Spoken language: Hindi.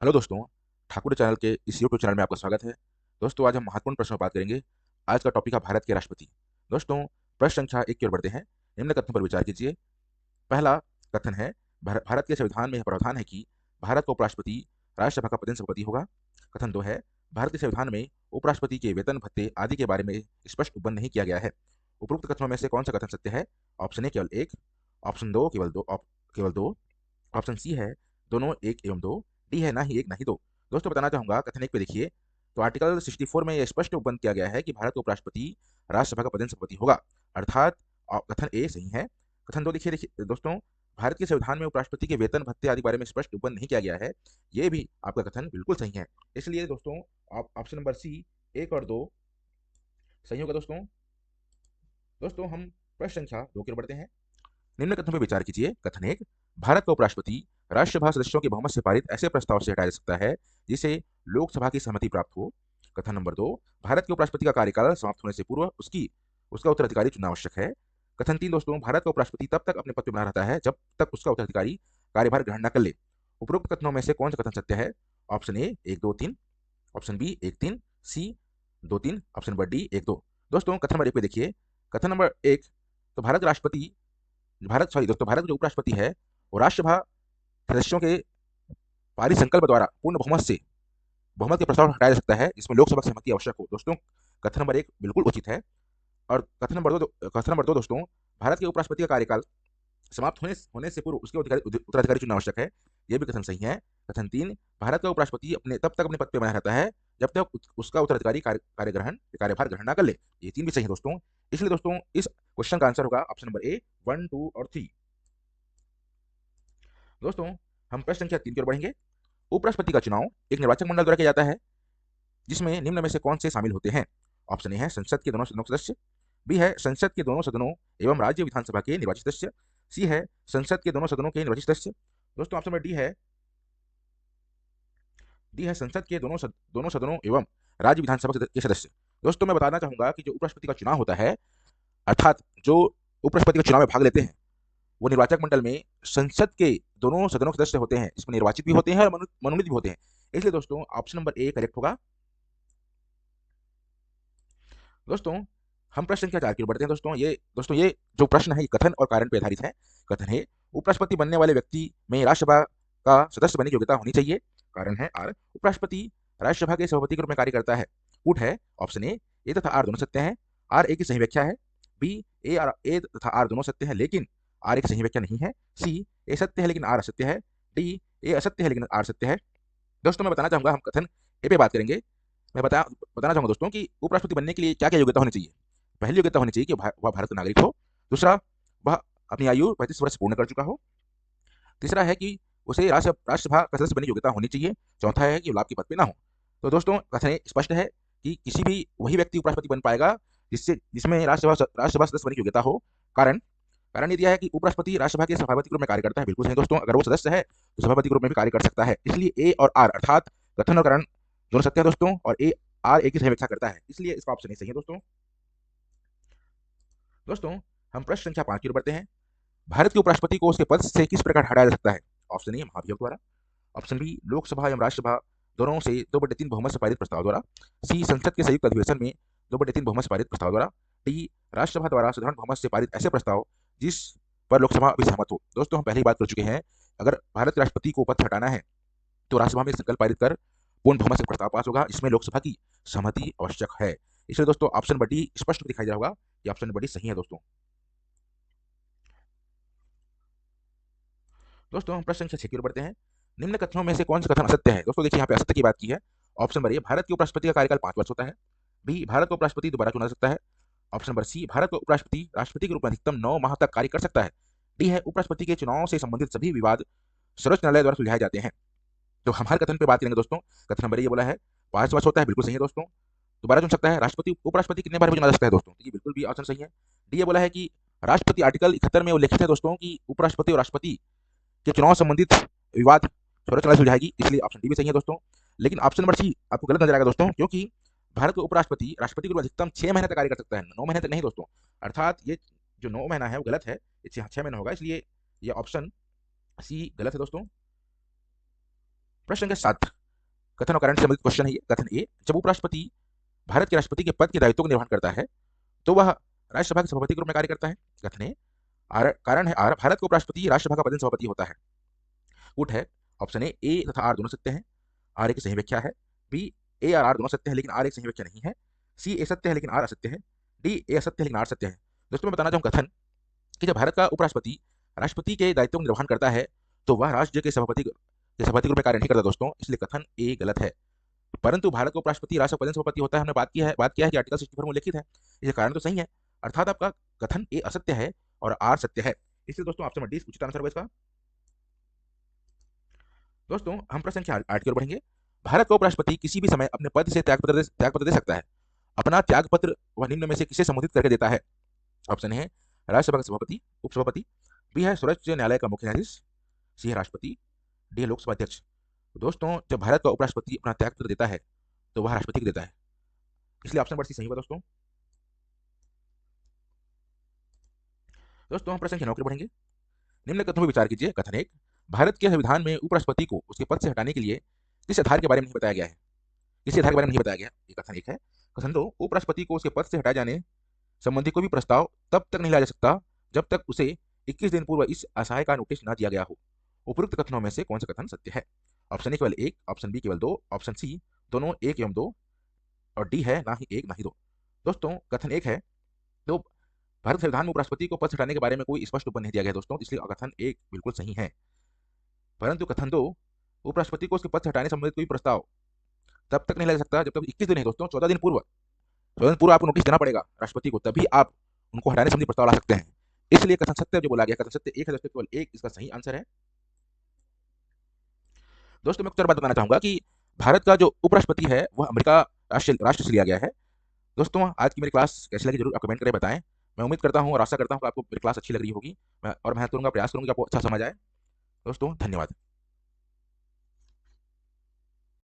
हेलो दोस्तों, ठाकुर चैनल के इस यूट्यूब चैनल में आपका स्वागत है। दोस्तों, आज हम महत्वपूर्ण प्रश्नों पर बात करेंगे। आज का टॉपिक है भारत के राष्ट्रपति। दोस्तों, प्रश्न संख्या 1 की ओर बढ़ते हैं। निम्न कथनों पर विचार कीजिए। पहला कथन है, भारत के संविधान में यह प्रावधान है कि भारत का उपराष्ट्रपति राज्यसभा का पदेन सभापति होगा। कथन 2 है, भारत के संविधान में उपराष्ट्रपति के वेतन भत्ते आदि के बारे में स्पष्ट उल्लेख नहीं किया गया है। उपरोक्त कथनों में से कौन सा कथन सत्य है? ऑप्शन ए केवल एक, ऑप्शन दो केवल दो, ऑप्शन सी है दोनों एक एवं दो, डी है ना ही एक ना ही दो। दोस्तों, बताना चाहूंगा कथन एक पे देखिए। तो आर्टिकल 64 में यह स्पष्ट उपबंध किया गया है कि भारत का उपराष्ट्रपति राज्यसभा का पदेन सभापति होगा, अर्थात कथन ए सही है। कथन दो देखिए देखिए दोस्तों, भारत के संविधान में उपराष्ट्रपति के वेतन भत्ते आदि बारे में स्पष्ट उपबंध नहीं किया गया है। ये भी आपका कथन बिल्कुल सही है। इसलिए दोस्तों, आप ऑप्शन नंबर सी, एक और दो सही होगा। दोस्तों दोस्तों हम प्रश्न संख्या 2 की ओर बढ़ते हैं। निम्न कथनों पर विचार कीजिए। कथन एक, भारत का उपराष्ट्रपति राज्यसभा सदस्यों के बहुमत से पारित ऐसे प्रस्ताव से हटाया जा सकता है जिसे लोकसभा की सहमति प्राप्त हो। कथन नंबर 2, भारत के उपराष्ट्रपति का कार्यकाल समाप्त होने से पूर्व उसका उत्तराधिकारी चुनना आवश्यक है। कथन 3 दोस्तों, भारत का उपराष्ट्रपति तब तक अपने पद पर बना रहता है जब तक उसका उत्तराधिकारी कार्यभार ग्रहण न कर ले। उपरोक्त कथनों में से कौन सा कथन सत्य है? Option A 1 2 3, option B 1 3, C 2 3, option number D 1 2। दोस्तों, कथन नंबर 1 पे देखिए। कथन नंबर 1, तो भारत के जो उपराष्ट्रपति है वो राज्यसभा सदस्यों के पारित संकल्प द्वारा पूर्ण बहुमत के प्रस्ताव हटाया जा सकता है जिसमें लोकसभा की सहमति आवश्यक हो। दोस्तों, कथन नंबर 1 बिल्कुल उचित है। और कथन नंबर 2 दोस्तों, भारत के उपराष्ट्रपति का कार्यकाल समाप्त होने से पूर्व उसके उत्तराधिकारी चुनना आवश्यक है। यह भी कथन सही है। कथन 3, भारत का उपराष्ट्रपति तब तक अपने पद पर बना रहता है जब तक उसका उत्तराधिकारी कार्यभार ग्रहण न कर ले। ये 3 भी सही है दोस्तों। इसलिए दोस्तों, इस क्वेश्चन का आंसर होगा ऑप्शन नंबर ए 1 2 और 3। दोस्तों, हम प्रश्न संख्या 3 की ओर बढ़ेंगे। उपराष्ट्रपति का चुनाव एक निर्वाचक मंडल द्वारा किया जाता है जिसमें निम्न में से कौन से शामिल होते हैं? ऑप्शन ए है संसद के दोनों सदनों के सदस्य, बी है संसद के दोनों सदनों एवं राज्य विधानसभा के निर्वाचित सदस्य, सी है संसद के दोनों सदनों के निर्वाचित सदस्य। दोस्तों, ऑप्शन नंबर डी है संसद के दोनों सदनों एवं राज्य विधानसभा के सदस्य। दोस्तों, मैं बताना चाहूंगा कि जो उपराष्ट्रपति का चुनाव होता है, अर्थात जो उपराष्ट्रपति के चुनाव में भाग लेते हैं, वो निर्वाचक मंडल में संसद के दोनों सदनों के सदस्य होते हैं, इसमें निर्वाचित भी होते हैं और मनोनीत भी होते हैं। इसलिए दोस्तों, ऑप्शन नंबर ए करेक्ट होगा। दोस्तों, हम प्रश्न संख्या 4 की ओर बढ़ते हैं। दोस्तों ये जो प्रश्न है ये कथन और कारण पर आधारित है। कथन है, उपराष्ट्रपति बनने वाले व्यक्ति में राज्यसभा का सदस्य बनने की योग्यता होनी चाहिए। कारण है आर, उपराष्ट्रपति राज्यसभा के सभापति के रूप में कार्य करता है। पुट है ऑप्शन ए तथा आर दोनों सत्य है। आर ए की सही व्याख्या है। बी, ए तथा आर दोनों सत्य है लेकिन आर एक सही व्याख्या नहीं है। सी, ए सत्य है लेकिन आर असत्य है। डी, ए असत्य है लेकिन आर सत्य है। दोस्तों, मैं बताना चाहूंगा, हम कथन ए पे बात करेंगे। मैं बताना चाहूंगा दोस्तों कि उपराष्ट्रपति बनने के लिए क्या क्या योग्यता होनी चाहिए। पहली योग्यता होनी चाहिए कि वह भारत का नागरिक हो। दूसरा, वह अपनी आयु 35 वर्ष पूर्ण कर चुका हो। तीसरा है कि उसे राज्यसभा का सदस्य बनने की योग्यता होनी चाहिए। चौथा है कि वो लाभ के पद पे ना हो। तो दोस्तों, कथन स्पष्ट है कि किसी भी वही व्यक्ति उपराष्ट्रपति बन पाएगा जिसमें राज्यसभा सदस्य बनने की योग्यता हो। कारण कारण ये दिया है कि उपराष्ट्रपति राज्यसभा के सभापति के रूप में कार्य करता है। बिल्कुल सही दोस्तों, अगर वो सदस्य है तो सभापति के रूप में भी कार्य कर सकता है। इसलिए ए और आर अर्थात कथन और कारण दोनों सत्य है दोस्तों, और ए आर ए की सही व्याख्या करता है, इसलिए इसका ऑप्शन सही है दोस्तों। दोस्तों, हम प्रश्न संख्या 5 की ओर बढ़ते हैं। भारत के उपराष्ट्रपति को उसके पद से किस प्रकार हटाया जा सकता है? ऑप्शन ए महाभियोग द्वारा, ऑप्शन बी लोकसभा एवं राज्यसभा दोनों से 2/3 बहुमत से पारित प्रस्ताव द्वारा, सी संसद के संयुक्त अधिवेशन में 2/3 बहुमत से पारित प्रस्ताव द्वारा, डी राज्यसभा द्वारा साधारण बहुमत से पारित ऐसे प्रस्ताव जिस पर लोकसभा भी सहमत हो। दोस्तों, हम पहले ही बात कर चुके हैं, अगर भारत के राष्ट्रपति को पद से हटाना है तो राज्यसभा में संकल्प पारित कर पूर्ण बहुमत से प्रस्ताव पास होगा, इसमें लोकसभा की सहमति आवश्यक है। इसलिए दोस्तों, ऑप्शन नंबर डी स्पष्ट दिखाई दे रहा होगा कि ऑप्शन नंबर डी सही है दोस्तों। दोस्तों, हम प्रश्न संख्या 6 की ओर बढ़ते हैं। निम्न कथनों में से कौन सा कथन असत्य है? दोस्तों देखिए, यहाँ पे असत्य की बात की है। ऑप्शन नंबर ए, भारत के उपराष्ट्रपति का कार्यकाल 5 वर्ष होता है। बी, भारत का उपराष्ट्रपति दोबारा चुना जा सकता है। ऑप्शन नंबर सी, भारत का उपराष्ट्रपति राष्ट्रपति के रूप में अधिकतम 9 माह तक कार्य कर सकता है। डी है, उपराष्ट्रपति के चुनाव से संबंधित सभी विवाद सर्वोच्च न्यायालय द्वारा सुलझाए जाते हैं। तो हमारे कथन पे बात करेंगे दोस्तों। कथन नंबर ए ये बोला है 5 वर्ष होता है, बिल्कुल सही है दोस्तों। दोबारा चुन सकता है। उपराष्ट्रपति कितने बार भी चुना जा सकता है दोस्तों, तो ये बिल्कुल भी ऑप्शन सही है। डी ये बोला है कि राष्ट्रपति आर्टिकल 71 में उल्लेखित है दोस्तों कि उपराष्ट्रपति और राष्ट्रपति के चुनाव संबंधित विवाद सर्वोच्च न्यायालय सुलझाएगी, इसलिए ऑप्शन डी भी सही है दोस्तों। लेकिन ऑप्शन नंबर सी आपको गलत नजर आएगा दोस्तों, क्योंकि भारत के उपराष्ट्रपति राष्ट्रपति के रूप में अधिकतम 6 महीने तक कार्य कर सकता है, 9 महीने तक नहीं दोस्तों। अर्थात ये जो 9 महीना है वो गलत है, ये 6 महीने होगा, इसलिए ये ऑप्शन सी गलत है दोस्तों। प्रश्न संख्या 7 कथन और कारण से संबंधित क्वेश्चन है ये। कथन ए, जब उपराष्ट्रपति भारत के राष्ट्रपति के पद के दायित्वों का निर्वहन करता है तो वह राज्यसभा के सभापति के रूप में कार्य करता है। कथन ए, कारण है आर, भारत का उपराष्ट्रपति राज्यसभा का पदेन सभापति होता है। कूट है ऑप्शन ए तथा आर दोनों सत्य हैं, आर एक सही व्याख्या है। बी, ए और आर दोनों सत्य है लेकिन आर एक सही व्याख्या नहीं है। सी, ए सत्य है लेकिन आर असत्य है। डी, ए असत्य है लेकिन आर सत्य है। दोस्तों मैं बताना चाहूँ कथन कि जब भारत का उपराष्ट्रपति राष्ट्रपति के दायित्वों का निर्वहन करता है तो वह राज्य के सभापति के रूप में कार्य नहीं करता दोस्तों, इसलिए कथन ए गलत है। परंतु भारत का उपराष्ट्रपति राष्ट्रपति पदेन सभापति होता है, हमने बात किया है कि आर्टिकल 64 में उल्लेखित है, इसलिए कारण तो सही है, अर्थात आपका कथन ए असत्य है और आर सत्य है। इसलिए दोस्तों ऑप्शन डी उचित आंसर होगा इसका। दोस्तों हम प्रश्न संख्या 8 की ओर बढ़ेंगे। भारत का उपराष्ट्रपति किसी भी समय अपने पद से त्यागपत्र दे सकता है। अपना त्यागपत्र वह निम्न में से किसे संबोधित करके देता है। ऑप्शन है राज्यसभा का सभापति, उपसभापति। बी है सर्वोच्च न्यायालय का मुख्य न्यायाधीश। सी है राष्ट्रपति। डी है लोकसभा अध्यक्ष। दोस्तों जब भारत का उपराष्ट्रपति अपना त्यागपत्र देता है तो वह राष्ट्रपति को देता है, इसलिए ऑप्शन नंबर सी सही होगा दोस्तों। दोस्तों हम प्रश्न संख्या 9 की ओर बढ़ेंगे। निम्न कथनों पर विचार कीजिए। कथन 1, भारत के संविधान में उपराष्ट्रपति को उसके पद से हटाने के लिए किस आधार के बारे में नहीं बताया गया है। किसी आधार के बारे में नहीं बताया गया, ये कथन 1 है। कथन 2, उपराष्ट्रपति को उसके पद से हटाए जाने संबंधी कोई भी प्रस्ताव तब तक नहीं लाया जा सकता जब तक उसे 21 दिन पूर्व इस आशय का नोटिस न दिया गया हो। उपरोक्त कथनों में से कौन सा कथन सत्य है। ऑप्शन ए केवल 1, ऑप्शन बी केवल 2, ऑप्शन सी दोनों 1 एवं 2 और डी है ना ही 1 ना ही 2। दोस्तों कथन 1 है तो भारत संविधान में उपराष्ट्रपति को पद से हटाने के बारे में कोई स्पष्ट टिप्पणी नहीं दिया गया दोस्तों, इसलिए कथन 1 बिल्कुल सही है। परंतु कथन 2, उपराष्ट्रपति को उसके पद से हटाने संबंधित कोई प्रस्ताव तब तक नहीं लग सकता जब तक 21 दिन है दोस्तों, 14 दिन पूर्व आपको नोटिस देना पड़ेगा राष्ट्रपति को, तभी आप उनको हटाने संबंधी प्रस्ताव ला सकते हैं। इसलिए कथन सत्य जो बोला गया, कथन सत्य 1 है दोस्तों, केवल 1 इसका सही आंसर है। दोस्तों मैं कुछ और बात बताना चाहूंगा कि भारत का जो उपराष्ट्रपति है वह अमेरिका राष्ट्र से लिया गया है। दोस्तों आज की मेरी क्लास कैसी लगी जरूर आप कमेंट करके बताएं। मैं उम्मीद करता हूं और आशा करता हूं कि आपको मेरी क्लास अच्छी लग रही होगी। मैं महत्वपूर्ण प्रयास करूंगा कि आपको अच्छा समझ आए। दोस्तों धन्यवाद।